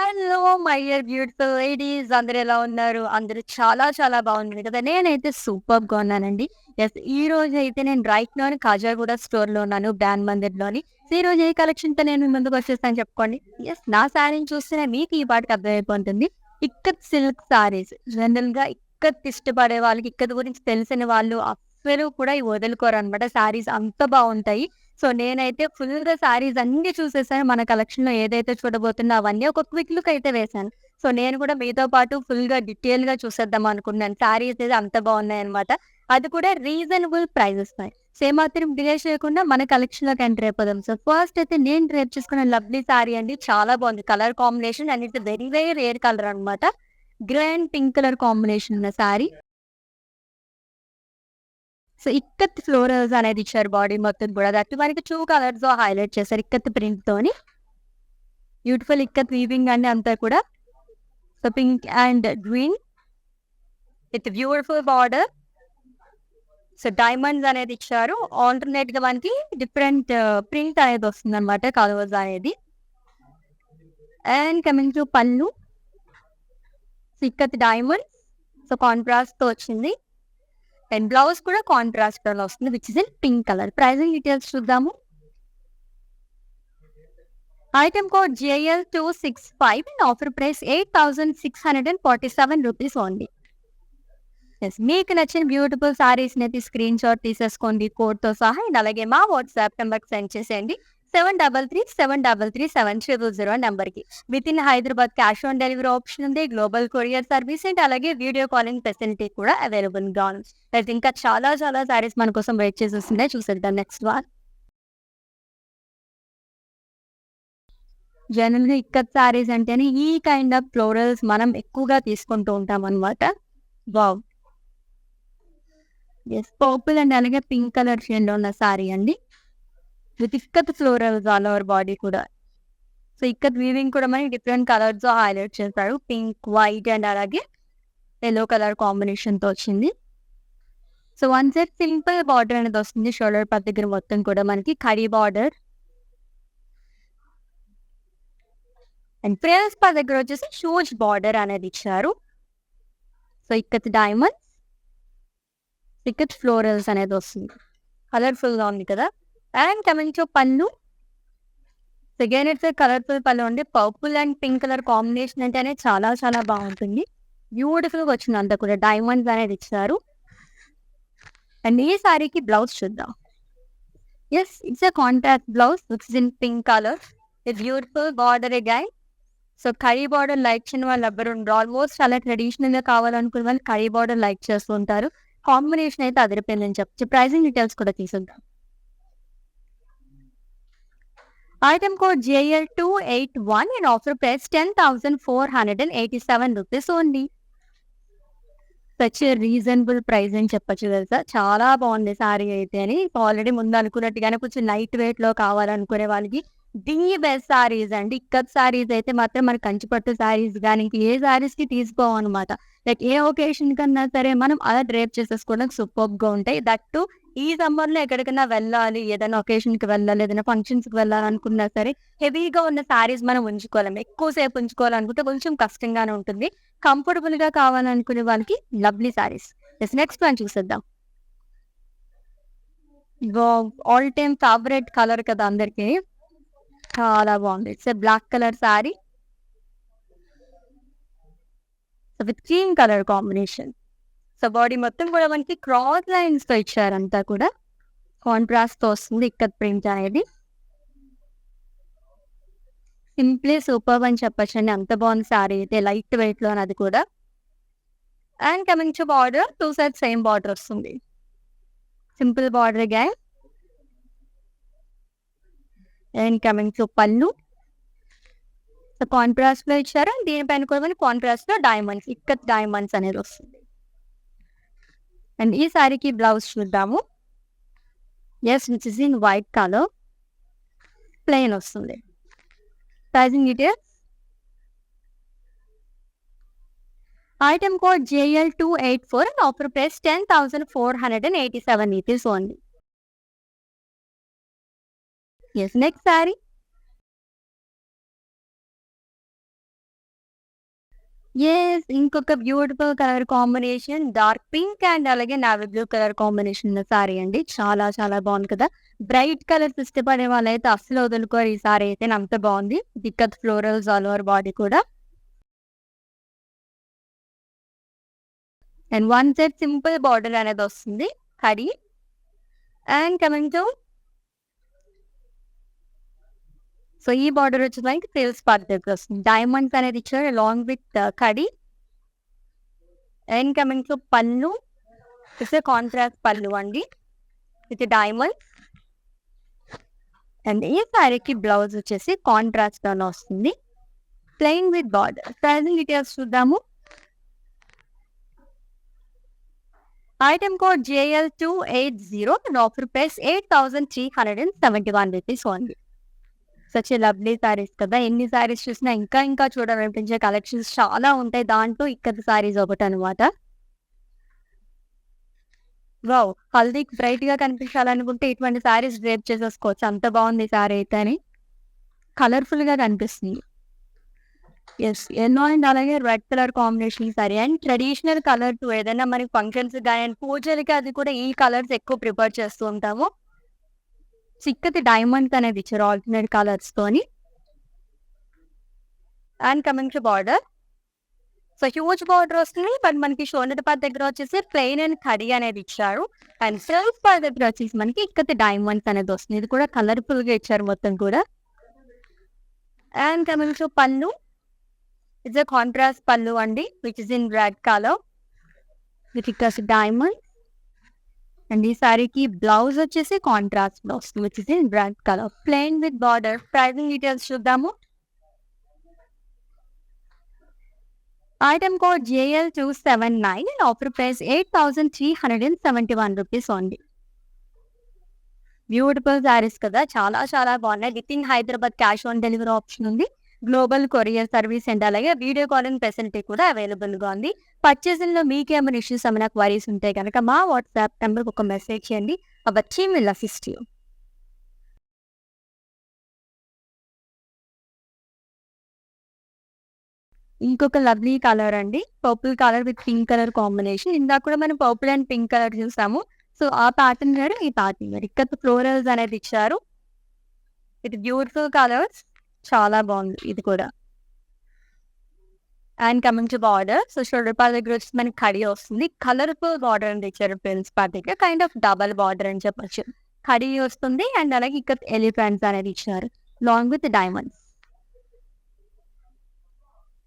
Hello my dear beautiful ladies, అందరూ ఎలా ఉన్నారు? అందరూ చాలా చాలా బాగున్నారు కదా! నేనైతే సూపర్‌గా ఉన్నానండి. యెస్, ఈ రోజైతే నేను రైట్ నౌ కాజాగూడ స్టోర్‌లో ఉన్నాను, బ్రాండ్ మందిర్‌లోని. సో, ఈ రోజు ఏ కలెక్షన్‌తో నేను మీ ముందుకు వచ్చేసాను చెప్పుకోండి. యెస్, నా శారీని చూస్తేనే మీకు ఈ పాటికి అర్థమైపోతుంది. ఇక్కత్ సిల్క్ శారీస్ జనరల్‌గా ఇక్కత్ ఇష్టపడే వాళ్ళకి, ఇక్కత్ గురించి తెలిసిన వాళ్ళు అస్సలు కూడా ఇవి వదులుకోరనమాట. శారీస్ అంత బావుంటాయి. సో, నేనైతే ఫుల్‌గా శారీస్ అన్నీ చూసేసాను. మన కలెక్షన్‌లో ఏదైతే చూడబోతున్నా అవన్నీ ఒక క్విక్ లుక్ అయితే వేశాను. సో, నేను కూడా మీతో పాటు ఫుల్‌గా డీటెయిల్‌గా చూసేద్దాం అనుకున్నాను. శారీస్ అయితే అంత బాగున్నాయన్నమాట. అది కూడా రీజనబుల్ ప్రైజెస్‌పై. సో, ఏమాత్రం డిలే చేయకుండా మన కలెక్షన్‌లోకి ఎంటర్ అయిపోదాం. సో, ఫస్ట్ అయితే నేను డ్రేప్ చేసుకున్న లవ్లీ శారీ అండి. చాలా బాగుంది. Colour combination and it's very very rare colour అనమాట. Grey and pink colour combination ఉన్న శారీ. సో, ఇక్కత్ ఫ్లోరల్స్ అనేది ఇచ్చారు బాడీ మొత్తం కూడా. దట్ మనకి 2 కలర్స్‌లో హైలైట్ చేశారు ఇక్కత్ ప్రింట్‌తోని. బ్యూటిఫుల్ ఇక్కత్ వీవింగ్ అండి అంతా కూడా. So, pink and green with beautiful border. So, diamonds అనేది ఇచ్చారు. ఆల్టర్‌నేట్‌గా మనకి డిఫరెంట్ ప్రింట్ అనేది వస్తుందన్నమాట, కలర్స్ అనేది. And coming to pallu. So, ikat diamonds. So, కాంట్రాస్ట్‌తో వచ్చింది. అండ్ బ్లౌజ్ కూడా కాంట్రాస్ట్ కలర్‌లో వస్తుంది which is in pink colour. Pricing details చూద్దాము. Item code JL265 and offer price 8,647 rupees only. Yes, మీకు నచ్చిన బ్యూటిఫుల్ సారీస్‌ని అయితే స్క్రీన్ షాట్ తీసేసుకోండి కోడ్‌తో సహా. అండ్ అలాగే మా వాట్సాప్ నెంబర్‌కి సెండ్ చేసేయండి. 7337337000 నెంబర్‌కి. Within Hyderabad cash on delivery option ఉంది. గ్లోబల్ కొరియర్ సర్వీస్ అండ్ అలాగే వీడియో కాలింగ్ ఫెసిలిటీ కూడా అవైలబుల్‌గా ఉంది. అయితే ఇంకా చాలా చాలా సారీస్ మన కోసం వెయిట్ చేసేస్తున్నాయి. చూసేద్దాం నెక్స్ట్ వన్. జనరల్‌గా ఇక్కత్ సారీస్ అంటేనే ఈ కైండ్ ఆఫ్ ఫ్లోరల్స్ మనం ఎక్కువగా తీసుకుంటూ ఉంటామనమాట. వావ్! యెస్, పర్పుల్ అండ్ అలాగే పింక్ కలర్ షేడ్‌లో ఉన్న సారీ అండి. With ikat florals all over body కూడా. సో, ఇక్కత్ వీవింగ్ కూడా మనకి డిఫరెంట్ కలర్స్‌తో హైలైట్ చేశారు. పింక్, వైట్ అండ్ అలాగే యెల్లో కలర్ కాంబినేషన్‌తో వచ్చింది. So, one side simple border అనేది వస్తుంది. షోల్డర్ పార్ట్ దగ్గర మొత్తం కూడా మనకి khadi border. And frills part దగ్గర వచ్చేసి హ్యూజ్ బార్డర్ అనేది ఇచ్చారు. So, ikat diamonds, ikat florals అనేది వస్తుంది. కలర్‌ఫుల్‌గా ఉంది కదా! అండ్ కమింగ్ టు పళ్ళు. అగైన్ ఇట్స్ ఎ కలర్‌ఫుల్ పళ్ళు అండి. Purple and pink colour combination అంటేనే చాలా చాలా బావుంటుంది. బ్యూటిఫుల్‌గా వచ్చింది అంతా కూడా. డైమండ్స్ అనేది ఇచ్చారు. అండ్ ఈ సారీకి బ్లౌజ్ చూద్దాం. Yes, it's a contrast blouse which is in pink colour. A beautiful border again. So, khadi border like చేయని వాళ్ళు ఎవ్వరు ఉండరు. ఆల్మోస్ట్ చాలా ట్రెడిషనల్‌గా కావాలనుకునే వాళ్ళు కడీ బార్డర్ లైక్ చేస్తూ ఉంటారు. కాంబినేషన్ అయితే అదిరిపోయిందని చెప్పొచ్చు. ప్రైజింగ్ డీటెయిల్స్ కూడా తీసుకుందాం. Item code JL281 and offer price 10,487 rupees only. Such a reasonable price అని చెప్పొచ్చు తెలుసా! చాలా బాగుంది సారీ అయితే అని. ఆల్రెడీ ముందు అనుకున్నట్టుగానే కొంచెం లైట్ వెయిట్‌లో కావాలనుకునే వాళ్ళకి ది బెస్ట్ సారీస్ అండి. ఇక్కత్ సారీస్ అయితే మాత్రం మన కంచిపట్టు సారీస్ గాని, ఇంక ఏ సారీస్‌కి తీసిపోవనమాట. లైక్ ఏ ఒకేషన్ కన్నా సరే మనం అలా డ్రేప్ చేసేసుకోవడానికి సూపర్బ్‌గా ఉంటాయి. దట్ టూ ఈ సమ్మర్‌లో ఎక్కడికైనా వెళ్ళాలి, ఏదైనా ఒకేషన్‌కి వెళ్ళాలి, ఏదైనా ఫంక్షన్స్‌కి వెళ్ళాలనుకున్నా సరే హెవీగా ఉన్న సారీస్ మనం ఉంచుకోలేం. ఎక్కువ సేపు ఉంచుకోవాలనుకుంటే కొంచెం కష్టంగానే ఉంటుంది. కంఫర్టబుల్‌గా కావాలనుకునే వాళ్ళకి lovely saris. Yes, next one చూసేద్దాం. Wow! All time favourite colour కదా అందరికి. చాలా బాగుంది. It's a black colour sorry with cream colour combination. So, body మొత్తం కూడా మనకి క్రాస్ లైన్స్‌తో ఇచ్చారంతా కూడా. కాంట్రాస్ట్‌తో వస్తుంది ఇక్కత్ ప్రింట్ అనేది. సింప్లీ సూపర్బ్ అని చెప్పొచ్చండి. అంత బాగుంది సారీ అయితే లైట్ వెయిట్‌లో అది కూడా. And coming to border, 2 sides same border వస్తుంది. Simple border again. And coming to pallu. So, కాంట్రాస్ట్‌లో ఇచ్చారు. దీనిపైన కూడా మనకి కాంట్రాస్ట్‌లో డైమండ్స్, ఇక్కత్ డైమండ్స్ అనేది వస్తుంది. అండ్ ఈ సారీకి బ్లౌజ్ చూద్దాము. Yes, which is in white colour. Plain వస్తుంది. Pricing details. Item code JL284 and offer price 10,487 rupees only. Yes, next sari. ఇంకొక beautiful colour combination dark pink and అలాగే నావీ బ్లూ కలర్ కాంబినేషన్ ఉన్న సారీ అండి. చాలా చాలా బాగుంది కదా! బ్రైట్ కలర్స్ ఇష్టపడే వాళ్ళైతే అస్సలు వదులుకోరు ఈ సారీ అయితే అంత బాగుంది. దిక్కత్ ఫ్లోరల్స్ ఆల్ ఓవర్ బాడీ కూడా. And one side simple border అనేది వస్తుంది. కడి అండ్ కమింగ్ టు సో ఈ బార్డర్ వచ్చి మనకి ఫ్రిల్స్ పార్ట్ దగ్గర వస్తుంది. డైమండ్స్ అనేది ఇచ్చారు అలాంగ్ విత్ కడి. And coming to pallu it's contrast pallu అండి విత్ డైమండ్స్. అండ్ ఈ సారీకి బ్లౌజ్ వచ్చేసి కాంట్రాస్ట్ లోనే వస్తుంది. Plain with border. Pricing details చూద్దాము. Item code JL280 and offer price 8,371 rupees only. Such lovely saris కదా! ఎన్ని సారీస్ చూసినా ఇంకా ఇంకా చూడాలనిపించే కలెక్షన్స్ చాలా ఉంటాయి. దాంట్లో ఇక్కత సారీస్ ఒకటనమాట. వావ్! హల్దీకి బ్రైట్‌గా కనిపించాలనుకుంటే ఇటువంటి సారీస్ డ్రేప్ చేసేసుకోవచ్చు. అంత బాగుంది ఈ సారీ అయితే అని. కలర్‌ఫుల్‌గా కనిపిస్తుంది. యెల్లో అండ్ అలాగే red colour combination sorry and traditional colour to ఏదైనా మనకి ఫంక్షన్స్ గాని అండ్ పూజలకి అది కూడా ఈ కలర్స్ ఎక్కువ ప్రిఫర్ చేస్తూ ఉంటాము. చిక్కటి డైమండ్స్ అనేది ఇచ్చారు ఆల్టర్నేట్ కలర్స్ తోని. And coming to border. So huge border వస్తుంది. బట్ మనకి షోల్డర్ పార్ట్ దగ్గర వచ్చేసి ప్లెయిన్ అండ్ కడి అనేది ఇచ్చారు. అండ్ సెల్ఫ్ పార్ట్ దగ్గర వచ్చేసి మనకి ఇక్కత డైమండ్స్ అనేది వస్తుంది. ఇది కూడా కలర్ఫుల్ గా ఇచ్చారు మొత్తం కూడా. And coming to pallu. It's a contrast pallu అండి which is in red colour with ikat diamonds. And ఈ సారీకి బ్లౌజ్ వచ్చేసి కాంట్రాస్ట్ లో వస్తుంది which is in red colour plain with border. Pricing details చూద్దాము. Item code JL279 and offer price 8,371 rupees only. Beautiful saris కదా! చాలా చాలా బాగున్నాయి. With in Hyderabad cash on delivery option ఉంది. గ్లోబల్ కొరియర్ సర్వీస్ అండ్ అలాగే వీడియో కాలింగ్ ఫెసిలిటీ కూడా available గా ఉంది. పర్చేసింగ్ లో మీకేమైనా ఇష్యూస్ ఏమైనా క్వరీస్ ఉంటే కనుక మా వాట్సాప్ నెంబర్ ఒక మెసేజ్ చేయండి. Hour team will assist you. ఇంకొక లవ్లీ కలర్ అండి. Purple colour with pink colour combination. ఇందాక కూడా మనం పర్పుల్ అండ్ పింక్ కలర్ చూసాము. సో ఆ ప్యాటర్న్ వేరు ఈ ప్యాటర్న్ వేరు. ఇక్కడ ఫ్లోరల్స్ అనేది ఇచ్చారు. ఇది బ్యూటిఫుల్ కలర్స్. చాలా బాగుంది ఇది కూడా. And coming to border. So shoulder part దగ్గర వచ్చి మనకి కడి వస్తుంది. కలర్ఫుల్ బార్డర్ అని ఇచ్చారు ప్రిన్స్ పార్ట్ దగ్గర. కైండ్ ఆఫ్ డబల్ బార్డర్ అని చెప్పొచ్చు. కడి వస్తుంది అండ్ అలాగే ఇక్కడ ఎలిఫెంట్స్ అనేది ఇచ్చారు long with diamonds.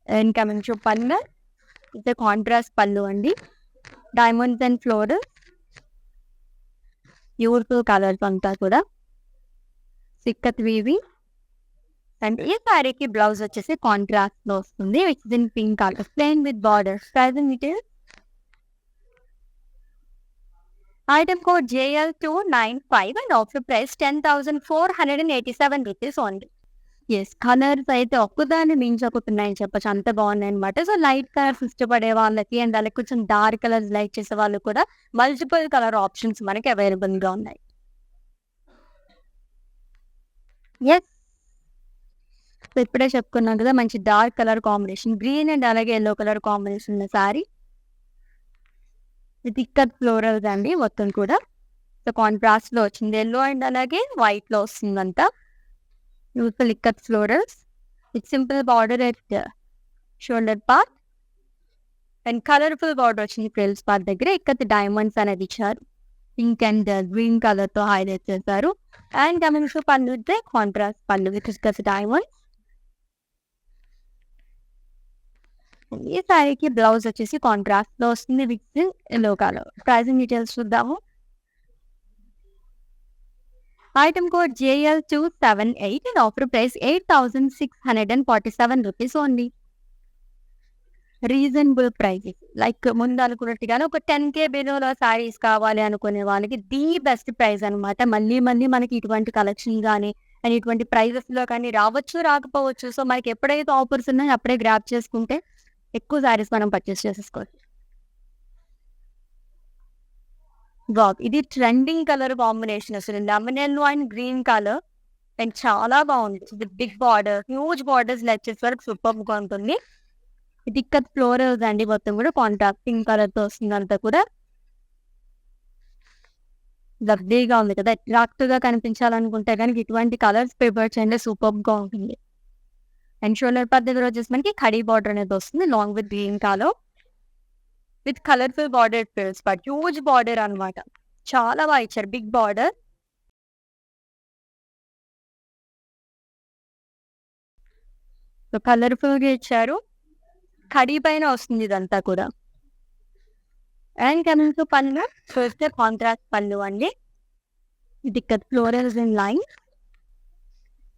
And coming to pallu. It's contrast pallu అండి. Diamonds and floral. Beautiful colours అంతా కూడా. సిక్కత్ వీవి. అండ్ ఈ సారీకి బ్లౌజ్ వచ్చేసి కాంట్రాస్ట్ లో వస్తుంది which is in pink colour plain with border. Pricing details. Item code JL295 and offer price 10,487 rupees only. Colours అయితే ఒక్కదాన్ని మించకపోతున్నాయని చెప్పొచ్చు. అంత బాగున్నాయి అనమాట. సో లైట్ కలర్స్ ఇష్టపడే వాళ్ళకి అండ్ అలాగే కొంచెం డార్క్ కలర్స్ లైక్ చేసే వాళ్ళు కూడా మల్టిపుల్ కలర్ ఆప్షన్స్ మనకి అవైలబుల్ గా ఉన్నాయి. సో ఇప్పుడే చెప్పుకున్నాం కదా మంచి dark colour combination green and అలాగే ఎల్లో కలర్ కాంబినేషన్ ఉన్న సారీ విత్ ఇక్కత్ ఫ్లోరల్స్ అండి మొత్తం కూడా. సో కాంట్రాస్ట్ లో వచ్చింది. ఎల్లో అండ్ అలాగే వైట్ లో వస్తుంది అంతా. Useful ikat florals with simple border at shoulder part and colourful border వచ్చింది ఫ్రిల్స్ పార్ట్ దగ్గర. ఇక్కత్ డైమండ్స్ అనేది ఇచ్చారు. పింక్ అండ్ గ్రీన్ కలర్ తో హైలైట్ చేశారు. And coming to pallu contrast pallu with ikat diamonds. ఈ సారీకి బ్లౌజ్ వచ్చేసి కాంట్రాస్ట్ లో వస్తుంది with yellow colour. Pricing details చూద్దాము. Item code JL278 and offer price 8,647 rupees only. Reasonable prices. Like ముందు అనుకున్నట్టుగానే ఒక 10K బిలోలో సారీస్ కావాలి అనుకునే వాళ్ళకి ది బెస్ట్ ప్రైస్ అనమాట. మళ్ళీ మళ్ళీ మనకి ఇటువంటి కలెక్షన్ కానీ అండ్ ఇటువంటి ప్రైజెస్ లో కానీ రావచ్చు రాకపోవచ్చు. సో మనకి ఎప్పుడైతే ఆఫర్స్ ఉన్నాయో అప్పుడే గ్రాప్ చేసుకుంటే ఎక్కువ సారీస్ మనం పర్చేస్ చేసేసుకోవచ్చు. ఇది ట్రెండింగ్ కలర్ కాంబినేషన్ అసలు lemon yellow and green colour and చాలా బాగుంది. బిగ్ బార్డర్ హ్యూజ్ బార్డర్స్ లెచ్చేస్ వరకు సూపర్ గా ఉంటుంది. ఇది ఇక్కత్ ఫ్లోరల్స్ అండి, మొత్తం కూడా కాంట్రాస్ట్ పింక్ కలర్ తో వస్తుంది అంతా కూడా. లవ్లీగా ఉంది కదా, అట్రాక్టివ్ గా కనిపించాలనుకుంటే కనుక ఇటువంటి కలర్స్ ప్రిఫర్ చేయండి, సూపర్ గా ఉంటుంది. అండ్ షోల్డర్ పార్ట్ దగ్గర వచ్చేసి మనకి ఖడీ బార్డర్ అనేది వస్తుంది long with green colour with colourful border frills part, huge border అన్నమాట, చాలా బాగా ఇచ్చారు, బిగ్ బార్డర్. సో కలర్ఫుల్ గా ఇచ్చారు, ఖడీ పైన వస్తుంది ఇదంతా కూడా. అండ్ కమింగ్ టు పళ్ళు, ఫస్ట్ కాంట్రాస్ట్ పళ్ళు అండి, ఇది florals in line,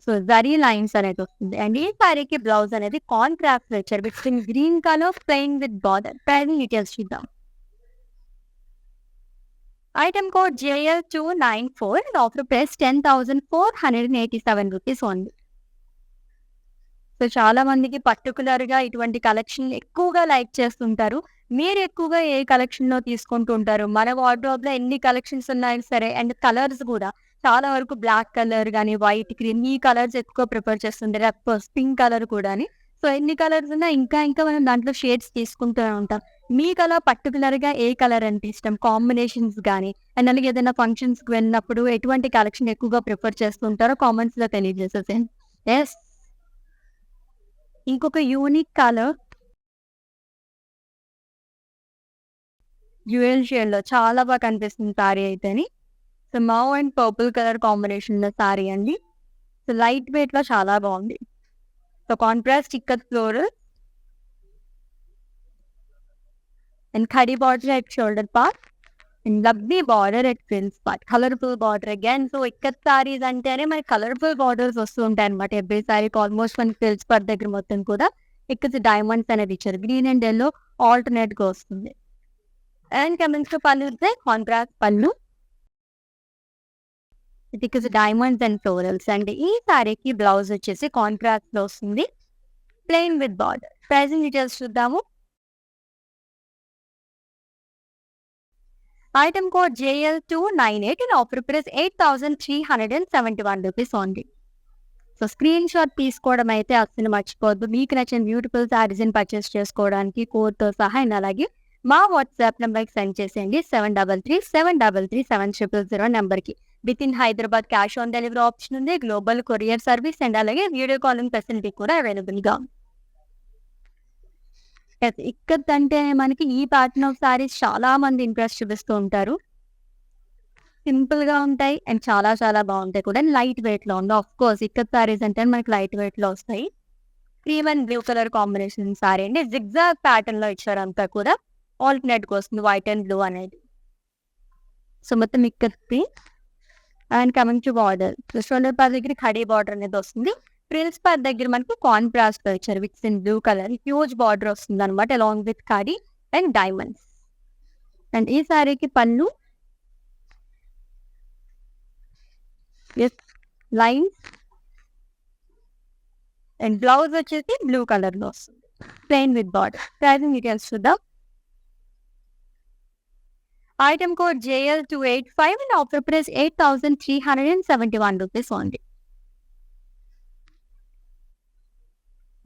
so zari lines అనేది వస్తుంది. అండ్ ఈ సారీకి బ్లౌజ్ అనేది కాంట్రాస్ట్ లో ఇచ్చారు with green colour plain with border. Pricing details చూద్దాం. Item code JL294 and offer price 10,487 rupees only. So చాలా మందికి పర్టికులర్ గా ఇటువంటి కలెక్షన్ ఎక్కువగా లైక్ చేస్తుంటారు. మీరు ఎక్కువగా ఏ కలెక్షన్ లో తీసుకుంటూ ఉంటారు? మన వార్డ్రోబ్ లో ఎన్ని కలెక్షన్స్ ఉన్నాయి సరే, అండ్ కలర్స్ కూడా చాలా వరకు బ్లాక్ కలర్ గానీ, వైట్, క్రీమ్ ఈ కలర్స్ ఎక్కువ ప్రిఫర్ చేస్తుంటారు. అఫ్కోర్స్ పింక్ కలర్ కూడాని. సో ఎన్ని కలర్స్ ఉన్నా ఇంకా మనం దాంట్లో షేడ్స్ తీసుకుంటూ ఉంటాం. మీకు అలా పర్టికులర్ గా ఏ కలర్ అంటే ఇష్టం? కాంబినేషన్స్ గానీ, అండ్ అలాగే ఏదైనా ఫంక్షన్స్ కి వెళ్ళినప్పుడు ఎటువంటి కలెక్షన్ ఎక్కువగా ప్రిఫర్ చేస్తుంటారో కామెంట్స్ లో తెలియజేసేసేయండి. ఎస్, ఇంకొక యూనిక్ కలర్ డ్యూయల్ షేడ్ లో చాలా బాగా కనిపిస్తుంది సారీ అయితేని. So mauve and purple colour combination లో సారీ అండి. సో లైట్ వెయిట్ లో చాలా బాగుంది. So contrast ikat floral and khadi border at shoulder part and lovely border at frills part, colourful border again. So ikat saris అంటేనే మనకి కలర్ఫుల్ బార్డర్స్ వస్తూ ఉంటాయి అనమాట. ఎవ్రీ సారీకి ఆల్మోస్ట్ మన ఫ్రిల్స్ పార్ట్ దగ్గర మొత్తం కూడా ఇక్కడ డైమండ్స్ అనేది ఇచ్చారు, గ్రీన్ అండ్ ఎల్లో ఆల్టర్నేట్ గా వస్తుంది. And coming to pallu, contrast పళ్ళు, ఇది డైమండ్స్ అండ్ ఫ్లోరల్స్. అండ్ ఈ సారీకి బ్లౌజ్ వచ్చేసి కాంట్రాస్ట్ లో వస్తుంది plain with border. Pricing details చూద్దాము. Item code JL298 and offer price 8,371 rupees only. So screenshot తీసుకోవడం అయితే అస్సలు మర్చిపోవద్దు. మీకు నచ్చిన బ్యూటిఫుల్ సారీస్ పర్చేస్ చేసుకోవడానికి కోడ్తో సహా, అండ్ అలాగే మా వాట్సాప్ నెంబర్కి సెండ్ చేసేయండి 7337337000 నెంబర్కి. With in Hyderabad cash on delivery option ఉంది, గ్లోబల్ కొరియర్ సర్వీస్ అండ్ అలాగే వీడియో కాలింగ్ ఫెసిలిటీ కూడా అవైలబుల్ గా. ఇక్కత్ అంటే మనకి ఈ ప్యాటర్న్ ఆఫ్ సారీస్ చాలా మంది ఇంట్రెస్ట్ చూపిస్తూ ఉంటారు. సింపుల్ గా ఉంటాయి అండ్ చాలా చాలా బాగుంటాయి కూడా, లైట్ వెయిట్ లో ఉంది. ఆఫ్ కోర్స్ ఇక్కత్ సారీస్ అంటే మనకి లైట్ వెయిట్ లో వస్తాయి. Cream and blue colour combination sorry అండి, జిగ్జాగ్ ప్యాటర్న్ లో ఇచ్చారు అంతా కూడా, ఆల్టర్నేట్ గా వస్తుంది వైట్ అండ్ బ్లూ అనేది. సో మొత్తం ikat and coming to border, shoulder part దగ్గర ఖడీ బార్డర్ అనేది వస్తుంది. ఫ్రిల్స్ పార్ట్ దగ్గర మనకి కాంట్రాస్ట్ గా ఇచ్చారు with in blue colour, huge border వస్తుంది అనమాట along with khadi and diamonds. And ఈ సారీకి పళ్ళు లైన్స్ అండ్ బ్లౌజ్ వచ్చేసి బ్లూ కలర్ లో వస్తుంది plain with border. Pricing details చూద్దాం. Item code JL285 and offer price 8,371 rupees only.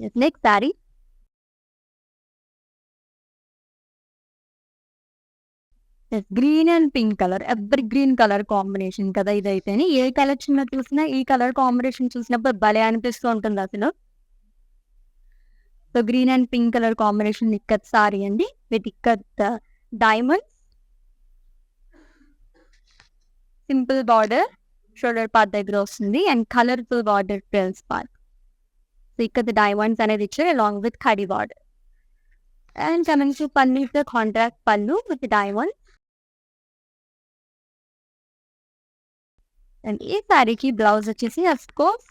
Yes, next saree. Green and pink colour, ఎవరి green colour combination కదా ఇదైతే. ఏ collection లో చూసినా ఈ కలర్ కాంబినేషన్ చూసినప్పుడు భలే అనిపిస్తూ ఉంటుంది అసలు. So green and pink colour combination ikat sari అండి with ikat diamonds, simple border shoulder part దగ్గర వస్తుంది and colourful border frills part. So ikat diamonds అనేది ఇచ్చారు along with khadi border. And coming to pallu, contrast pallu with diamonds. And ఈ సారీకి బ్లౌజ్ వచ్చేసి అఫ్కోర్స్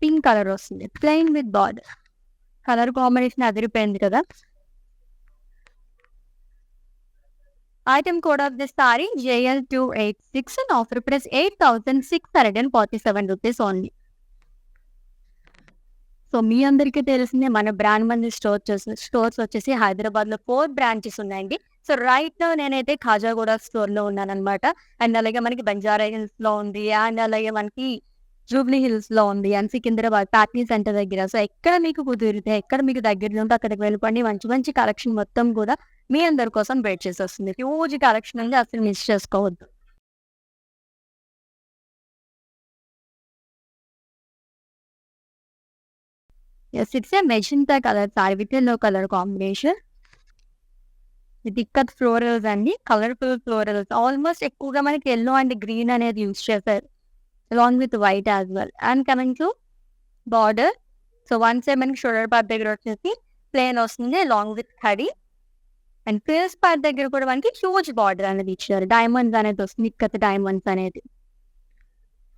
పింక్ కలర్ వస్తుంది plain with border. Colour combination అదిరిపోయింది కదా. Item code of this sari JL286 and offer price 8,647 rupees only. So మీ అందరికీ తెలిసిందే మన బ్రాండ్ మంది స్టోర్స్ వచ్చేసి హైదరాబాద్ లో 4 బ్రాంచెస్ ఉన్నాయండి. సో రైట్ నౌ నేనైతే ఖాజాగూడ స్టోర్ లో ఉన్నాను అనమాట. అండ్ అలాగే మనకి బంజారా హిల్స్ లో ఉంది, అండ్ అలాగే మనకి జూబ్లీ హిల్స్ లో ఉంది అండ్ సికింద్రాబాద్ ప్యాట్నీ సెంటర్ దగ్గర. సో ఎక్కడ మీకు కుదిరితే, ఎక్కడ మీకు దగ్గరలో ఉంటే అక్కడికి వెళ్ళిపోండి. మంచి మంచి కలెక్షన్ మొత్తం కూడా మీ అందరి కోసం వెయిట్ చేసేస్తుంది. హ్యూజ్ కలెక్షన్ ఉంది, అసలు మిస్ చేసుకోవద్దు. Yes, it's a magenta colour sorry with yellow colour combination. ఇది ఇక్కత్ ఫ్లోరల్స్ అండి, కలర్ఫుల్ ఫ్లోరల్స్. ఆల్మోస్ట్ ఎక్కువగా మనకి యెల్లో అండ్ గ్రీన్ అనేది యూజ్ చేశారు, along with white as well. And coming to border, so one side మనకి shoulder part దగ్గర వచ్చేసి plain వస్తుంది అలాంగ్ విత్ కడి. అండ్ ఫేస్ పార్ట్ దగ్గర కూడా మనకి హ్యూజ్ బార్డర్ అనేది ఇచ్చారు, డైమండ్స్ అనేది వస్తుంది, ఇక్కత్ డైమండ్స్ అనేది.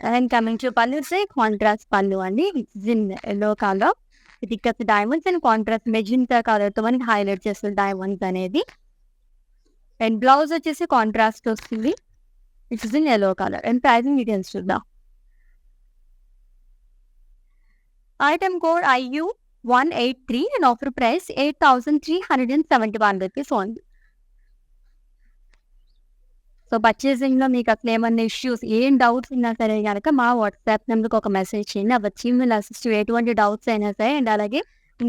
అండ్ కమింగ్ టు పళ్ళు సే కాంట్రాస్ట్ పళ్ళు అండి, it's in yellow colour with ikat diamonds and contrast magenta colour తో మనకి హైలైట్ చేస్తుంది డైమండ్స్ అనేది. అండ్ బ్లౌజ్ వచ్చేసి కాంట్రాస్ట్ వస్తుంది, it's in yellow colour. And pricing details చూద్దాం. Item code IU183 and offer price 8,371 rupees only. So purchasing లో మీకు అసలు ఏమన్నా ఇష్యూస్, ఏం డౌట్స్ ఉన్నా సరే కనుక మా వాట్సాప్ నెంబర్కి ఒక మెసేజ్ చేయండి. అవర్ టీమ్ విల్ అసిస్ట్ ఎటువంటి డౌట్స్ అయినా సరే. అండ్ అలాగే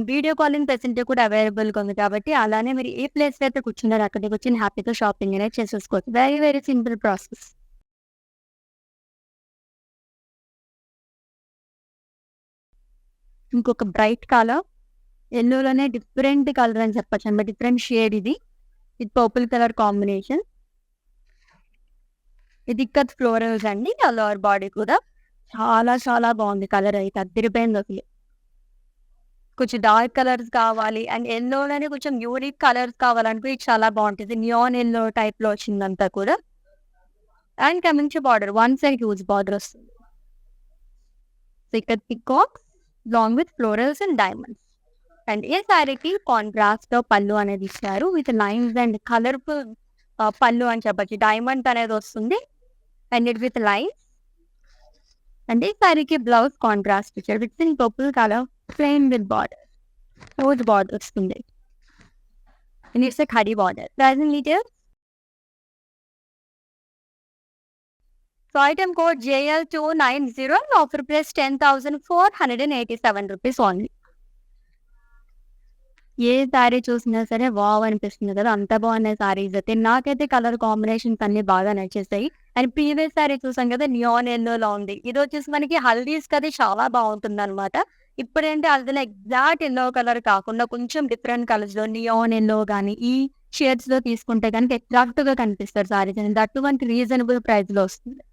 వీడియో కాలింగ్ ఫెసిలిటీ కూడా అవైలబుల్గా ఉంది కాబట్టి అలానే మీరు ఏ ప్లేస్ అయితే కూర్చున్నారో అక్కడికి వచ్చి హ్యాపీగా షాపింగ్ అనేది చేసేసుకోవచ్చు. Very very simple process. ఇంకొక బ్రైట్ కలర్, ఎల్లోలోనే డిఫరెంట్ కలర్ అని చెప్పచ్చు అనమాట, డిఫరెంట్ షేడ్ ఇది విత్ పర్పుల్ కలర్ కాంబినేషన్. ఇది ఇక్కత్ ఫ్లోరల్స్ అండి, లోవర్ బాడీ కూడా చాలా చాలా బాగుంది. కలర్ అయితే అదిరిపోయింది అసలు. కొంచెం డార్క్ కలర్స్ కావాలి అండ్ ఎల్లోలోనే కొంచెం యూనిక్ కలర్స్ కావాలనుకో ఇది చాలా బాగుంటుంది. నియాన్ ఎల్లో టైప్ లో వచ్చిందంతా కూడా. And coming to border, one side huge border వస్తుంది. Ikat peacocks long with florals and diamonds. And ఈ శారీకి కాంట్రాస్ట్ తో పళ్ళు అనేది ఇచ్చారు విత్ లైన్స్ అండ్ కలర్ఫుల్ పళ్ళు అని చెప్పచ్చు. డైమండ్ అనేది వస్తుంది and it with lines. And ఈ శారీకి బ్లౌజ్ కాంట్రాస్ట్ ఇచ్చారు with in purple colour plain with border, rose border వస్తుంది. And it's a khadi border. Pricing details. So item code JL290 and offer price 10,487 rupees only. ఏ శారీ చూసినా సరే wow అనిపిస్తుంది కదా, అంత బాగున్నాయి శారీస్ అయితే. నాకైతే కలర్ కాంబినేషన్స్ అన్ని బాగా నచ్చేసాయి. అండ్ ప్రీవియస్ శారీ చూసాం కదా, నియాన్ ఎల్లోలో ఉంది. ఇది వచ్చేసి మనకి హల్దీస్ కది చాలా బాగుంటుంది అనమాట. ఇప్పుడేంటి అందులో ఎగ్జాక్ట్ ఎల్లో కలర్ కాకుండా కొంచెం డిఫరెంట్ కలర్స్ లో నియాన్ ఎల్లో కానీ ఈ షేడ్స్ లో తీసుకుంటే కనుక అట్రాక్టివ్ గా కనిపిస్తారు శారీస్ అని. దట్టు మనకి రీజనబుల్ ప్రైస్ లో వస్తుంది.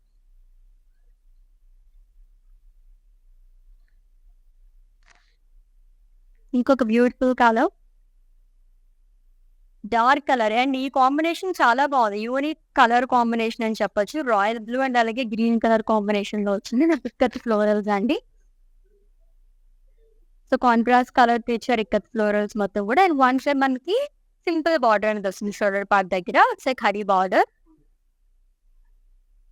ఇంకొక beautiful colour, dark colour. And ఈ కాంబినేషన్ చాలా బాగుంది, యూనిక్ కలర్ కాంబినేషన్ అని చెప్పొచ్చు. రాయల్ బ్లూ అండ్ అలాగే గ్రీన్ కలర్ కాంబినేషన్ లో వచ్చింది. ఇక్కత్ ఫ్లోరల్స్ అండి. సో కాంట్రాస్ట్ కలర్ తెచ్చారు ఇక్కత్ ఫ్లోరల్స్ మొత్తం కూడా. అండ్ వన్ సైడ్ మనకి సింపుల్ బార్డర్ అనేది వస్తుంది షోల్డర్ పార్ట్ దగ్గర, it's a khadi border.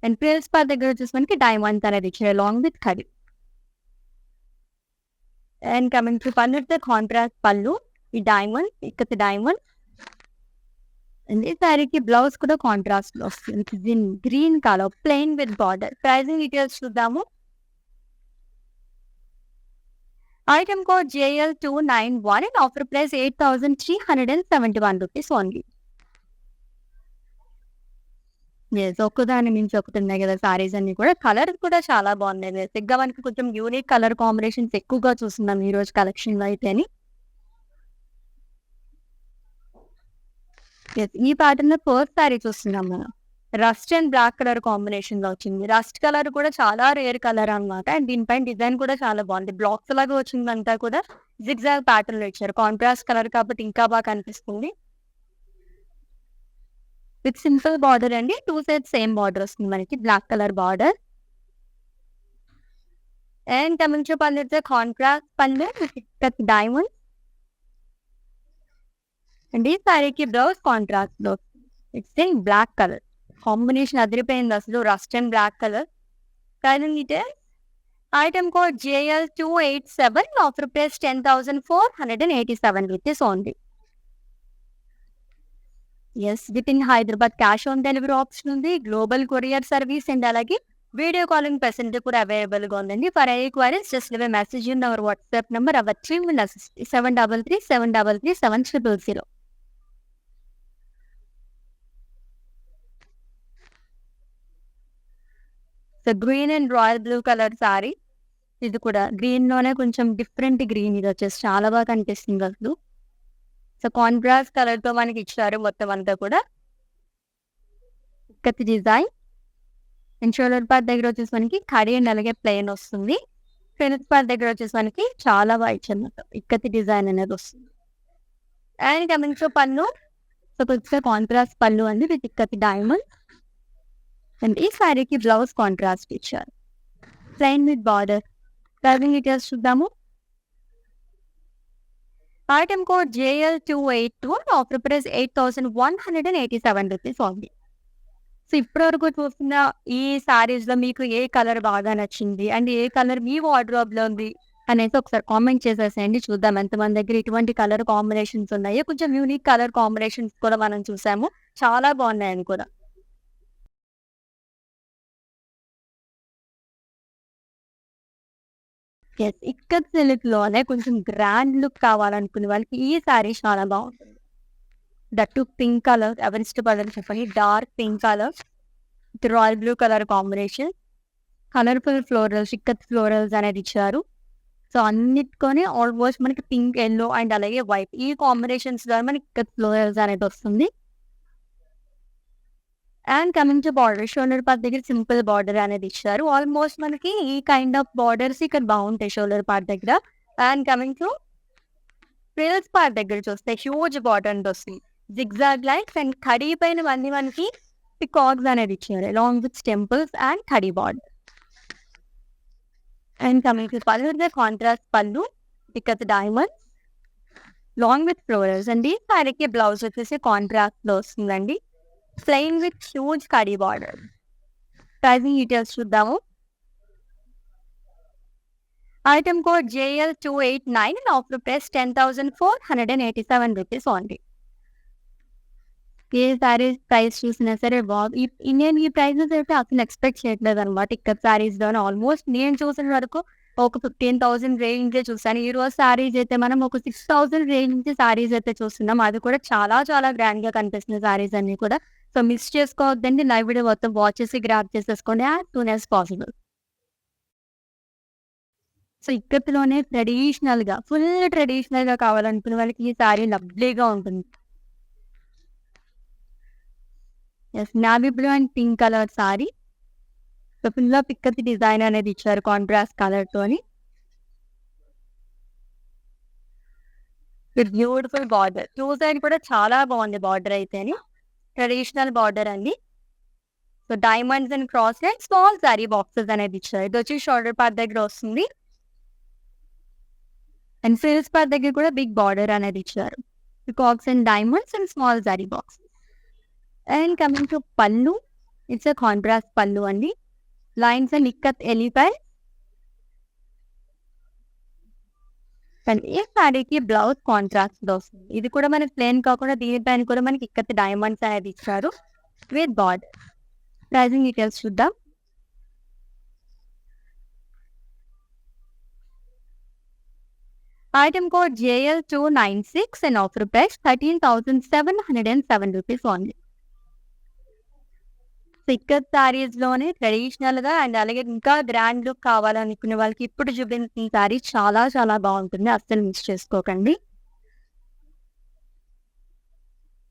And frills part దగ్గర వచ్చేసి మనకి డైమండ్స్ అనేది ఇచ్చారు along with khadi. And coming to pallu, contrast పళ్ళు, ఈ డైమండ్ ఇక్కత్ డైమండ్. అండ్ ఈ శారీకి బ్లౌజ్ కూడా కాంట్రాస్ట్ లో వస్తుంది, green colour plain with border. Pricing details చూద్దాము. Item code JL291 and offer price 8,371 rupees only. ఒక్కదాని మించి ఒకటి ఉన్నాయి కదా సారీస్ అన్ని కూడా. కలర్ కూడా చాలా బాగున్నాయి. బేసిక్గా మనకి కొంచెం యూనిక్ కలర్ కాంబినేషన్స్ ఎక్కువగా చూస్తున్నాం ఈ రోజు కలెక్షన్ లో అయితే అని. ఈ ప్యాటర్న్ లో ఫస్ట్ సారీ చూస్తున్నాం మనం. Rust and black colour combination లో వచ్చింది. రస్ట్ కలర్ కూడా చాలా రేర్ కలర్ అనమాట. అండ్ దీనిపైన డిజైన్ కూడా చాలా బాగుంది, బ్లాక్స్ లాగా వచ్చిందంతా కూడా జిగ్జాగ్ ప్యాటర్న్ లో ఇచ్చారు. కాంట్రాస్ట్ కలర్ కాబట్టి ఇంకా బాగా కనిపిస్తుంది. విత్ సింపుల్ బార్డర్ అండి, టూ సైడ్ సేమ్ బార్డర్ వస్తుంది మనకి, black colour border. And coming to pallu, contrast pallu with diamond. And ఈ సారీకి బ్లౌజ్ కాంట్రాస్ట్ లో it's in black colour combination అదిరిపోయింది అసలు, rust and black colour. Pricing details. Item code JL287, offer price 10,487 rupees only. Yes, with in Hyderabad cash on delivery option ఉంది, global courier service and అలాగే video calling facility కూడా అవైలబుల్‌గా ఉందండి. For any queries just leave a message in our WhatsApp number. Hour team will assist. 7337337000. So, green and royal blue colour sorry. ఇది కూడా గ్రీన్‌లోనే కొంచెం different green ఇదొచ్చేసి చాలా బాగా కనిపిస్తుంది అసలు. సో, కాంట్రాస్ట్ కలర్‌తో మనకిచ్చారు మొత్తం అంతా కూడా. Ikat design. And shoulder part దగ్గర వచ్చేసి మనకి కడి అండ్ అలాగే ప్లెయిన్ వస్తుంది. ఫ్రంట్ పార్ట్ దగ్గర వచ్చేసి మనకి చాలా బాగా ఇచ్చారు మొత్తం. ఇక్కత్ డిజైన్ అనేది వస్తుంది. And coming to pallu. So, కొద్దిగా కాంట్రాస్ట్ పళ్ళు అండి విత్ ఇక్కత్ డైమండ్. అండ్ ఈ సారీకి బ్లౌజ్ కాంట్రాస్ట్ ఇచ్చారు. Plain with border. Pricing details చూద్దాము. ఐటమ్ కోడ్ JL282 ఆఫర్ ప్రైస్ 8,187 రూపీస్ ఓన్లీ. సో, ఇప్పటివరకు చూస్తున్న ఈ సారీస్‌లో మీకు ఏ కలర్ బాగా నచ్చింది? అండ్ ఏ కలర్ మీ వార్డ్‌రోబ్‌లో ఉంది అనేసి ఒకసారి కామెంట్ చేసేసేయండి. చూద్దాం ఎంతమంది దగ్గర ఇటువంటి కలర్ కాంబినేషన్స్ ఉన్నాయో. కొంచెం యూనిక్ కలర్ కాంబినేషన్స్ కూడా మనం చూసాము. చాలా బాగున్నాయని కూడా. యెస్. ఇక్కత్ సిల్క్‌లోనే కొంచెం గ్రాండ్ లుక్ కావాలనుకునే వాళ్ళకి ఈ సారీ చాలా బాగుంటుంది. దట్ టూ పింక్ కలర్ ఎవరి ఇష్టపడరని చెప్పండి. Dark pink colour with royal blue colour combination. Colourful florals, ikat florals అనేది ఇచ్చారు. సో, అన్నిటితోనే ఆల్మోస్ట్ మనకి పింక్, యెల్లో అండ్ అలాగే వైట్ ఈ కాంబినేషన్స్‌లో మనకి ఇక్కత్ ఫ్లోరల్స్ అనేది వస్తుంది. And coming to border. Shoulder part దగ్గర సింపుల్ బార్డర్ అనేది ఇచ్చారు. ఆల్మోస్ట్ మనకి ఈ కైండ్ ఆఫ్ బార్డర్స్ ఇక్కడ బాగుంటాయి షోల్డర్ పార్ట్ దగ్గర. And coming to frills part దగ్గర చూస్తే హ్యూజ్ బార్డర్ అనేది వస్తుంది. జిగ్‌జాగ్ లైన్స్ అండ్ కడీ పైన మనకి పికాక్స్ అనేది ఇచ్చారు. Along with temples and khadi border. And coming to pallu contrast pallu ikat diamonds long with florals అండి. సారీకి బ్లౌజ్ వచ్చేసి కాంట్రాస్ట్‌లో వస్తుందండి. Plain with huge khadi border. Pricing details చూద్దాము. Item code JL289 price price 10,487 rupees only. ఏ సారీస్ ప్రైస్ చూసినా సరే నేను ఈ ప్రైజెస్ అయితే అసలు ఎక్స్‌పెక్ట్ చేయట్లేదనమాట. ఇక్కత్ సారీస్‌లోనే ఆల్మోస్ట్ నేను చూసిన వరకు ఒక 15,000 రేంజే చూసాను. ఈరోజు సారీస్ అయితే మనం ఒక 6,000 రేంజ్ నుంచి సారీస్ అయితే చూస్తున్నాం. అది కూడా చాలా చాలా గ్రాండ్‌గా కనిపిస్తున్నాయి సారీస్ అన్నీ కూడా. సో, మిస్ చేసుకోవద్దండి. లైవ్ వీడియో మొత్తం వాచ్ చేసి గ్రాబ్ చేసేసుకోండి as soon as possible. So, ఇక్కత్‌లోనే ఫుల్ ట్రెడిషనల్‌గా కావాలనుకునే వాళ్ళకి ఈ సారీ లవ్లీగా ఉంటుంది. Yes. Navy blue and pink colour sari. So, full of ikat design అనేది ఇచ్చారు కాంట్రాస్ట్ కలర్‌తోని. With beautiful border. 2 సైడ్ కూడా చాలా బాగుంది బార్డర్ అయితేని. ట్రెడిషనల్ బార్డర్ అండి. So, diamonds and cross lines small సారీ బాక్సెస్ అనేది ఇచ్చారు. ఇదొచ్చి షోల్డర్ పార్ట్ దగ్గర వస్తుంది. అండ్ ఫ్రిల్స్ పార్ట్ దగ్గర కూడా బిగ్ బార్డర్ అనేది ఇచ్చారు. Peacocks and diamonds and small sorry box. And coming to pallu. It's a contrast pallu అండి. Lines and ikat elephant. And ఈ సారీకి బ్లౌజ్ కాంట్రాస్ట్‌లో వస్తుంది. ఇది కూడా మనకి ప్లెయిన్ కాకుండా దీనిపైన కూడా మనకి ఇక్కత్ డైమండ్స్ అనేది ఇచ్చారు విత్ బార్డర్. ప్రైజింగ్ డీటెయిల్స్ చూద్దాం. Item code JL296 and offer price 13,707 rupees only. Ikat సారీస్‌లోనే ట్రెడిషనల్‌గా అండ్ అలాగే ఇంకా గ్రాండ్ లుక్ కావాలనుకునే వాళ్ళకి ఇప్పుడు చూపించిన సారీ చాలా చాలా బాగుంటుంది. అస్సలు మిస్ చేసుకోకండి.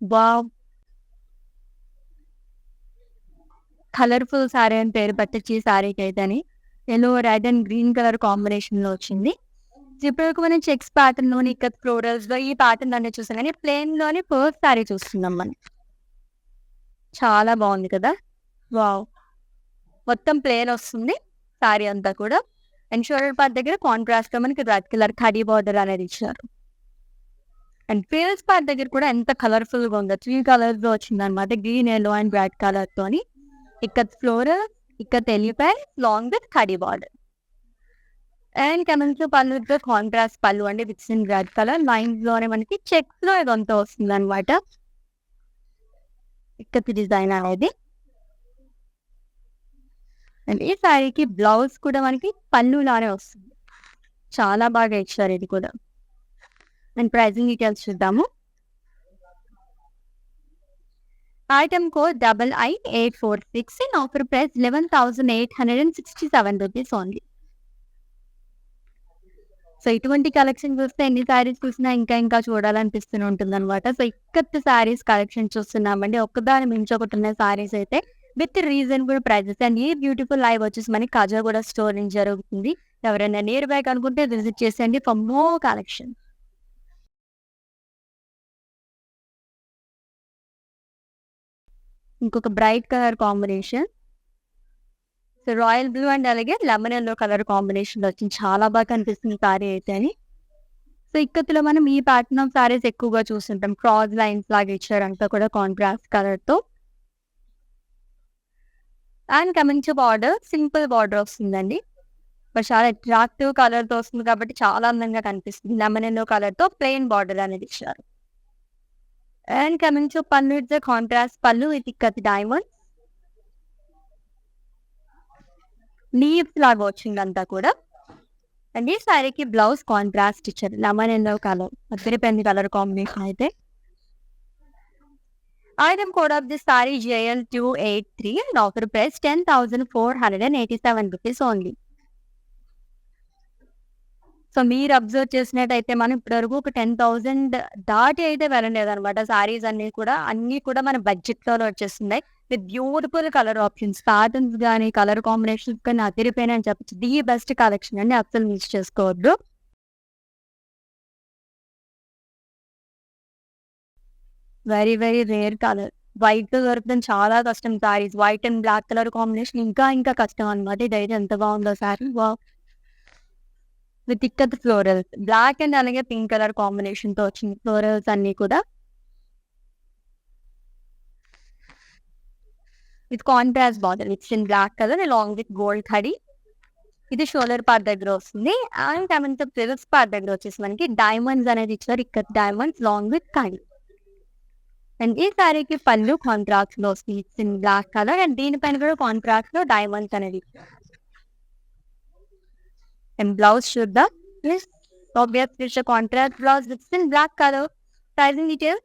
వావ్! కలర్‌ఫుల్ సారీ అని పేరు పెట్టొచ్చు ఈ సారీకైతేని. Yellow, red and green colour కాంబినేషన్‌లో వచ్చింది. ఇప్పటివరకు మనం చెక్స్ ప్యాటర్న్‌లోని ఇక్కత్ ఫ్లోరల్స్‌లో ఈ ప్యాటర్న్ అన్నీ చూసాం కానీ ప్లెయిన్‌లోని ఫస్ట్ సారీ చూస్తున్నాం మనం. చాలా బాగుంది కదా! వావ్! మొత్తం ప్లెయిన్ వస్తుంది సారీ అంతా కూడా. అండ్ షోల్డర్ పార్ట్ దగ్గర కాంట్రాస్ట్‌గా మనకి రెడ్ కలర్ కడీ బార్డర్ అనేది ఇచ్చారు. అండ్ ఫ్రిల్స్ పార్ట్ దగ్గర కూడా ఎంత కలర్‌ఫుల్‌గా ఉందో 3 కలర్స్‌లో వచ్చిందనమాట. గ్రీన్, యెల్లో అండ్ రెడ్ కలర్‌తోని. Ikat floral, ikat elephant long with khadi border. And coming to pallu with contrast pallu అండి విత్ ఇన్ రెడ్ కలర్. లైన్స్‌లోనే మనకి చెక్స్‌లో ఇదంతా వస్తుందనమాట. ఇక్కత్ డిజైన్ అనేది. అండ్ ఈ శారీకి బ్లౌజ్ కూడా మనకి పళ్ళులానే వస్తుంది. చాలా బాగా ఇచ్చారు ఇది కూడా. అండ్ ప్రైజింగ్ డీటెయిల్స్ చూద్దాము. Item code II846 in offer price 11,867 rupees only. So ఇటువంటి కలెక్షన్ చూస్తే ఎన్ని శారీస్ చూసినా ఇంకా ఇంకా చూడాలనిపిస్తూనే ఉంటుందన్నమాట. సో ఇక్కత్ శారీస్ కలెక్షన్ చూస్తున్నామండి. ఒక్కదాని మించి ఒకటి ఉన్న శారీస్ అయితే విత్ రీజనబుల్ ప్రైజెస్. అండ్ ఈ బ్యూటిఫుల్ లైవ్ వచ్చేసి మనకి కాజాగూడ స్టోర్ నుంచి జరుగుతుంది. ఎవరైనా నియర్ బై అనుకుంటే విజిట్ చేసేయండి ఫర్ మోర్ కలెక్షన్. ఇంకొక bright colour combination. So royal blue and అలాగే లెమన్ ఎల్లో కలర్ కాంబినేషన్ వచ్చింది. చాలా బాగా కనిపిస్తుంది సారీ అయితే అని. సో ఇక్కత్తులో మనం ఈ ప్యాటర్న్ ఆఫ్ సారీస్ ఎక్కువగా చూస్తుంటాం. క్రాస్ లైన్స్ లాగా ఇచ్చారు, అంతా కూడా కాంట్రాస్ట్ కలర్ తో. And coming to border, simple border వస్తుందండి. బట్ చాలా అట్రాక్టివ్ కలర్ తో వస్తుంది కాబట్టి చాలా అందంగా కనిపిస్తుంది. లెమన్ ఎల్లో కలర్ తో ప్లెయిన్ బార్డర్ అనేది ఇచ్చారు. And coming to pallu, it's contrast pallu with ikat diamond leaves లాగా వచ్చింది అంతా కూడా. అండ్ ఈ శారీకి బ్లౌజ్ కాంట్రాస్ట్ ఇచ్చారు, లెమన్ ఎల్లో కలర్, అద్దరిపోయింది కలర్ కాంబినేషన్ అయితే. Item code of this sari JL283 and offer price 10,487 rupees only. So మీరు అబ్జర్వ్ చేసినట్టయితే మనం ఇప్పటివరకు ఒక 10,000 దాటి అయితే వెళ్ళలేదన్నమాట. సారీస్ అన్ని కూడా మన బడ్జెట్ లో వచ్చేస్తున్నాయి with beautiful colour options. Patterns కానీ కలర్ కాంబినేషన్స్ కానీ అదిరిపోయినా అని చెప్పచ్చు. ది బెస్ట్ కలెక్షన్ అండి, అస్సలు మిస్ చేసుకోవద్దు. Very very rare colour. White తో దొరకడం చాలా కష్టం saris. White and black colour combination ఇంకా ఇంకా కష్టం అనమాట. ఇదైతే ఎంత బాగుందో sari, with ikat florals, black and అలాగే పింక్ కలర్ కాంబినేషన్ తో వచ్చింది ఫ్లోరల్స్ అన్ని కూడా. With contrast border it's in black colour along with gold ఖడి. ఇది షోల్డర్ పార్ట్ దగ్గర వస్తుంది. And coming to frills part దగ్గర వచ్చేసి మనకి డైమండ్స్ అనేది ఇచ్చారు, ఇక్కత్ డైమండ్స్ లాంగ్ విత్ ఖడి. అండ్ ఈ సారీకి పళ్ళు కాంట్రాక్ట్ లో వస్తుంది, it's in black colour. And దీనిపైన కూడా కాంట్రాక్ట్ లో డైమండ్స్ అనేది. And blouse చూద్దాం. Yes, obviously it's a contrast blouse. It's in black color. Pricing details.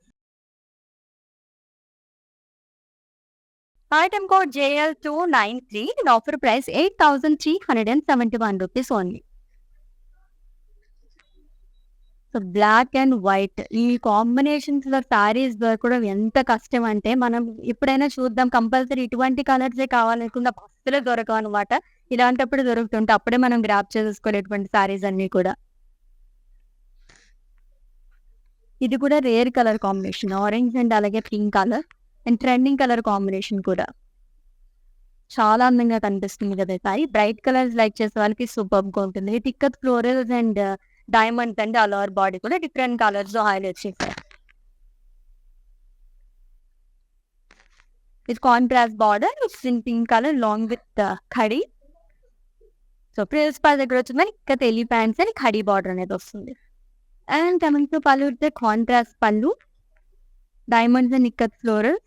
Item code JL293 and offer price 8,371 rupees only. So black and white ఈ combinations లో sarees దొరకడం ఎంత కష్టం అంటే, మనం ఎప్పుడైనా చూద్దాం కంపల్సరీ ఇటువంటి కలర్సే కావాలనుకుంటే అస్సలు దొరకవు అనమాట. ఇలాంటప్పుడు దొరుకుతుంటే అప్పుడే మనం గ్రాప్ చేసుకోలేటువంటి సారీస్ అన్ని కూడా. ఇది కూడా rare colour combination, orange and అలాగే pink colour and trending colour combination కూడా. చాలా అందంగా కనిపిస్తుంది కదా సారీ. బ్రైట్ కలర్స్ లైక్ చేసే వాళ్ళకి సూపర్ గా ఉంటుంది. Ikat florals and diamonds and అలర్ బాడీ కూడా డిఫరెంట్ కలర్స్ లో హైలైట్ చేశారు. ఇది contrast border in pink colour long with ఖడి. సో ప్రిల్స్ పార్ట్ దగ్గర వచ్చింది ఇంకా తెలి ప్యాంట్స్ అని ఖడి బార్డర్ అనేది వస్తుంది. And coming to pallu, contrast pallu, diamonds and ikkat floral.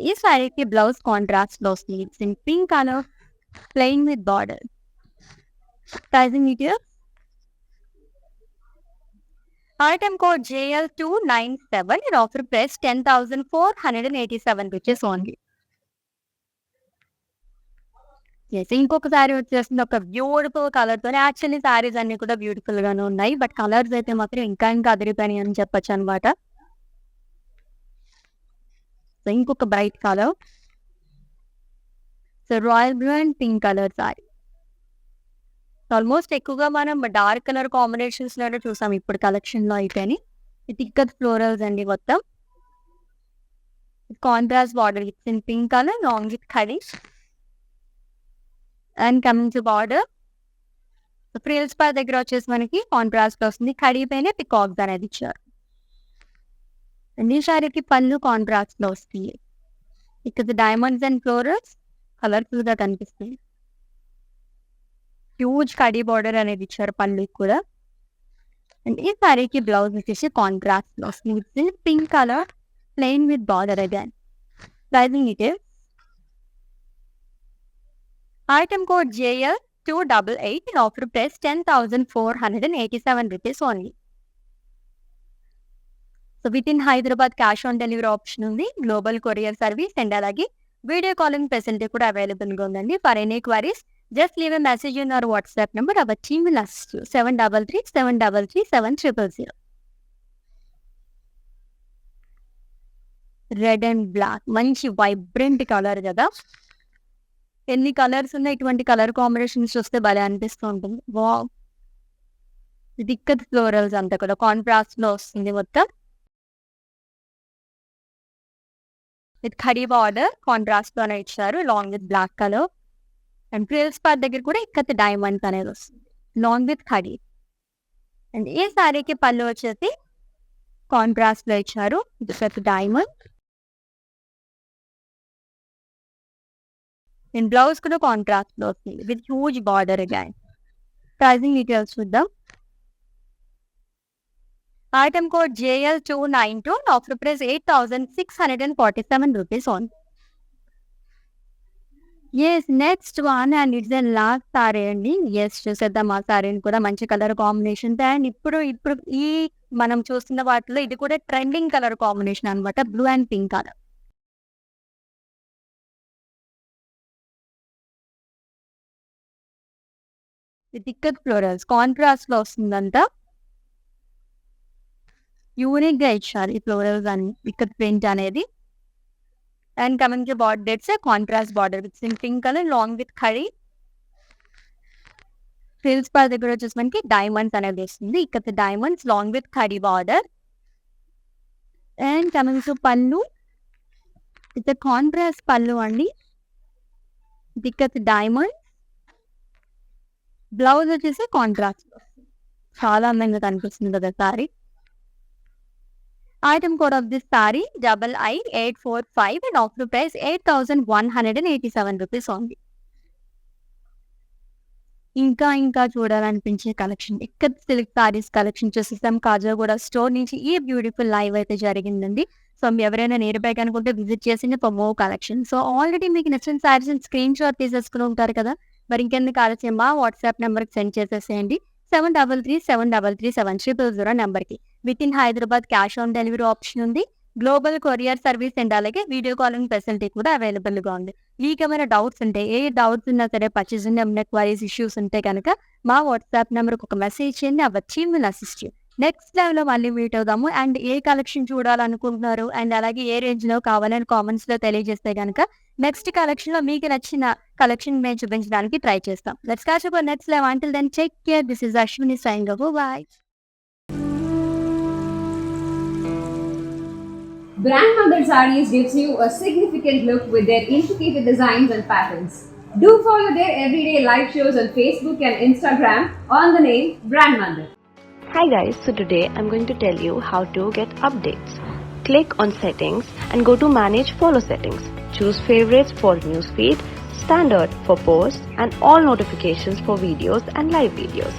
ఈ సారీకి బ్లౌజ్ కాంట్రాస్ట్ లో వస్తుంది, it's in pink colour plain with border. Pricing details. Item code JL297 and offer price 10,487 rupees only. Yes, ఇంకొక సారీ వచ్చేసింది ఒక బ్యూటిఫుల్ కలర్ తోనే. యాక్చువల్లీ సారీస్ అన్ని కూడా బ్యూటిఫుల్ గానే ఉన్నాయి, బట్ కలర్స్ అయితే మాత్రం ఇంకా ఇంకా అదిరిపోయినాయి అని చెప్పొచ్చు అనమాట. సో ఇంకొక bright colour, so royal blue and pink colour sorry. Almost ఎక్కువగా మనం డార్క్ కలర్ కాంబినేషన్స్ లోనే చూసాం ఇప్పుడు కలెక్షన్ లో అయితేని. ఇక్కత్ ఫ్లోరల్స్ అండి మొత్తం. Contrast border it's in pink colour long with ఖడి. And coming to border, frills part దగ్గర వచ్చేసి మనకి కాంట్రాస్ట్ వస్తుంది, ఖడి పైన పికాక్స్ అనేది ఇచ్చారు. ఈ సారీకి పళ్ళు కాంట్రాస్ట్ లో వస్తుంది. ఇక్కడ డైమండ్స్ అండ్ ఫ్లోరల్స్ కలర్ఫుల్ గా కనిపిస్తుంది. హ్యూజ్ కడి బార్డర్ అనేది ఇచ్చారు పళ్ళుకి కూడా. అండ్ ఈ సారీకి బ్లౌజ్ వచ్చేసి కాంట్రాస్ట్ లో వస్తుంది, pink colour plain with border again. Pricing details. Item code JL288 and offer price 10,487 rupees only. So with in Hyderabad cash on delivery option ఉంది, గ్లోబల్ కొరియర్ సర్వీస్ అండ్ అలాగే వీడియో కాలింగ్ ఫెసిలిటీ కూడా అవైలబుల్గా ఉందండి. For any queries just leave a message in our WhatsApp number. Our team will assist you. 7337337000. Red and black మంచి vibrant colour కదా. ఎన్ని colours ఉన్నాయి, ఇటువంటి కలర్ కాంబినేషన్స్ చూస్తే భలే అనిపిస్తూ ఉంటుంది. వావ్, దిక్కత్ ఫ్లోరల్స్ అంతా కూడా కాంట్రాస్ట్ లో వస్తుంది మొత్తం. విత్ ఖడీ బార్డర్ కాంట్రాస్ట్ లోనే ఇచ్చారు long with black colour. And frills part దగ్గర కూడా ఇక్కత్ డైమండ్ అనేది వస్తుంది లాంగ్ విత్ ఖడీ. అండ్ ఈ సారీకి పళ్ళు వచ్చేసి కాంట్రాస్ట్ లో ఇచ్చారు ఇక్కత్ డైమండ్. అండ్ బ్లౌజ్ కూడా కాంట్రాస్ట్ లో వస్తుంది with huge border again. Pricing details చూద్దాం. Item code JL292, offer price 8,647 rupees on. Yes, next one and it's the last saree అండి. ఎస్, చూసేద్దాం ఆ సారీని కూడా. మంచి కలర్ కాంబినేషన్. అండ్ ఇప్పుడు ఈ మనం చూస్తున్న వాటిలో ఇది కూడా ట్రెండింగ్ కలర్ కాంబినేషన్ అనమాట, blue and pink colour. With ikat florals contrast లో వస్తుందంతా. యూనిక్ గా ఇచ్చారు ఈ ఫ్లోరల్స్ అని ఇక్కత్ ప్రింట్ అనేది. And coming to border, it's contrast border with pink colour long with khadi. Frills part దగ్గర వచ్చేసి మనకి డైమండ్స్ అనేది వస్తుంది, ikat diamonds long with khadi border. And coming to pallu, it's contrast pallu అండి, ఇక్కత్ డైమండ్. బ్లౌజ్ వచ్చేసి కాంట్రాస్ట్, చాలా అందంగా కనిపిస్తుంది కదా sorry. Item code of this saree II845 and offer price 8,187 rupees only. ఇంకా చూడాలనిపించే collection ikat silk saris collection చూసేసాం. కాజాగూడ స్టోర్ నుంచి ఈ బ్యూటిఫుల్ లైవ్ అయితే జరిగిందండి. సో ఎవరైనా నియర్ బై అనుకుంటే విజిట్ చేసింది for more collection. So already మీకు నచ్చిన సారీస్ స్క్రీన్ షాట్ తీసేసుకుని ఉంటారు కదా, మరి ఇంకెందుకు ఆలస్యం, మా వాట్సాప్ నెంబర్కి సెండ్ చేసేసేయండి. 7337337000 నెంబర్కి. With in Hyderabad cash on delivery option ఉంది, గ్లోబల్ కొరియర్ సర్వీస్ అండ్ అలాగే వీడియో కాలింగ్ ఫెసిలిటీ కూడా అవైలబుల్గా ఉంది. మీకేమైనా డౌట్స్ ఉంటే, ఏ డౌట్స్ ఉన్నా సరే, పర్చేసింగ్ క్వైరీస్ ఇష్యూస్ ఉంటే కనుక మా వాట్సాప్ నెంబర్కి ఒక మెసేజ్ చేయండి. ఆ వచ్చి విల్ అసిస్ట్ యూ. నెక్స్ట్ లైవ్లో మళ్ళీ మీట్ అవుదాము. అండ్ ఏ కలెక్షన్ చూడాలనుకుంటున్నారు అండ్ అలాగే ఏ రేంజ్లో కావాలని కామెంట్స్లో తెలియజేస్తే కనుక నెక్స్ట్ కలెక్షన్లో మీకు నచ్చిన కలెక్షన్ మేము చూపించడానికి ట్రై చేస్తాం. Let's catch up next live. Until then take care. This is Ashwini signing off. Bye. Grandmother Sarees gives you a significant look with their intricate designs and patterns. Do follow their everyday live shows on Facebook and Instagram on the name Grandmother. Hi guys, so today I'm going to tell you how to get updates. Click on settings and go to manage follow settings. Choose favorites for newsfeed, standard for posts and all notifications for videos and live videos.